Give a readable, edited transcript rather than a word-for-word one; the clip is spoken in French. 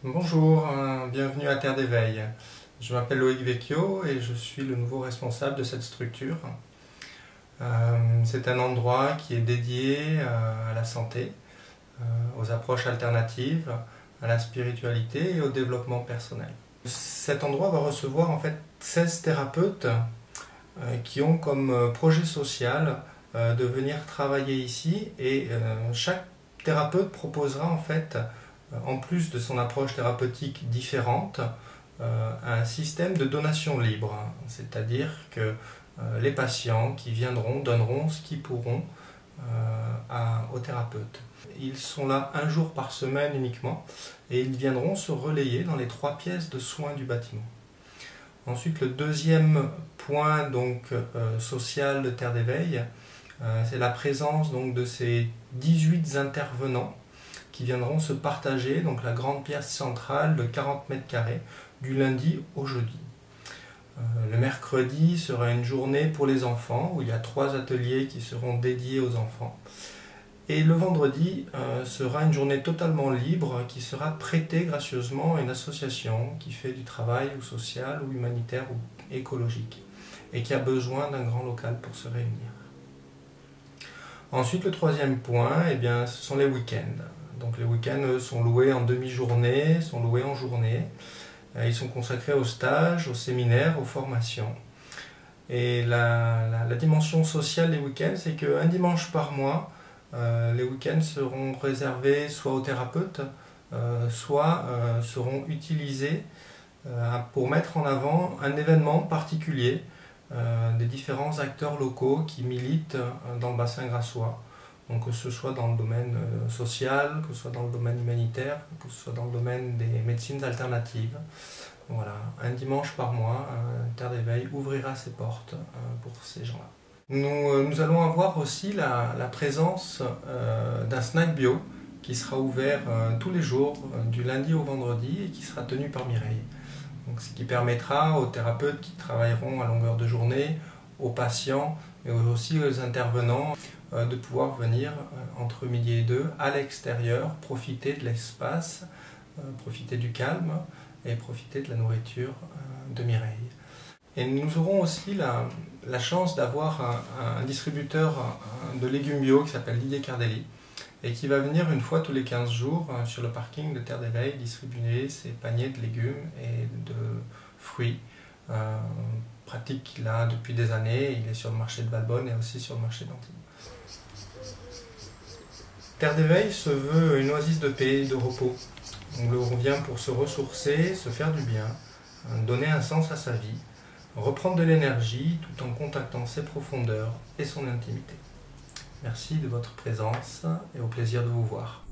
Bonjour, bienvenue à Terre d'éveil. Je m'appelle Loïc Vecchio et je suis le nouveau responsable de cette structure. C'est un endroit qui est dédié à la santé, aux approches alternatives, à la spiritualité et au développement personnel. Cet endroit va recevoir en fait 16 thérapeutes qui ont comme projet social de venir travailler ici et chaque thérapeute proposera en fait, en plus de son approche thérapeutique différente, un système de donation libre, c'est-à-dire que les patients qui viendront donneront ce qu'ils pourront aux thérapeutes. Ils sont là un jour par semaine uniquement et ils viendront se relayer dans les 3 pièces de soins du bâtiment. Ensuite, le deuxième point social de Terre d'éveil, c'est la présence de ces 18 intervenants qui viendront se partager la grande pièce centrale de 40 mètres carrés du lundi au jeudi. Le mercredi sera une journée pour les enfants où il y a 3 ateliers qui seront dédiés aux enfants. Et le vendredi sera une journée totalement libre qui sera prêtée gracieusement à une association qui fait du travail ou social ou humanitaire ou écologique et qui a besoin d'un grand local pour se réunir. Ensuite, le troisième point, ce sont les week-ends. Donc les week-ends sont loués en demi-journée, sont loués en journée. Ils sont consacrés aux stages, aux séminaires, aux formations. Et la dimension sociale des week-ends, c'est qu'un dimanche par mois, les week-ends seront réservés soit aux thérapeutes, soit seront utilisés pour mettre en avant un événement particulier des différents acteurs locaux qui militent dans le bassin grassois. Donc que ce soit dans le domaine social, que ce soit dans le domaine humanitaire, que ce soit dans le domaine des médecines alternatives. Voilà, un dimanche par mois, Terre d'éveil ouvrira ses portes pour ces gens-là. Nous allons avoir aussi la présence d'un snack bio qui sera ouvert tous les jours, du lundi au vendredi, et qui sera tenu par Mireille. Donc, ce qui permettra aux thérapeutes qui travailleront à longueur de journée, aux patients, mais aussi aux intervenants, de pouvoir venir entre midi et 2 à l'extérieur, profiter de l'espace, profiter du calme et profiter de la nourriture de Mireille. Et nous aurons aussi la chance d'avoir un distributeur de légumes bio qui s'appelle Didier Cardelli et qui va venir une fois tous les 15 jours sur le parking de Terre d'éveil distribuer ses paniers de légumes et de fruits. Pratique qu'il a depuis des années. Il est sur le marché de Valbonne et aussi sur le marché d'Antibes. Terre d'éveil se veut une oasis de paix et de repos. On vient pour se ressourcer, se faire du bien, donner un sens à sa vie, reprendre de l'énergie tout en contactant ses profondeurs et son intimité. Merci de votre présence et au plaisir de vous voir.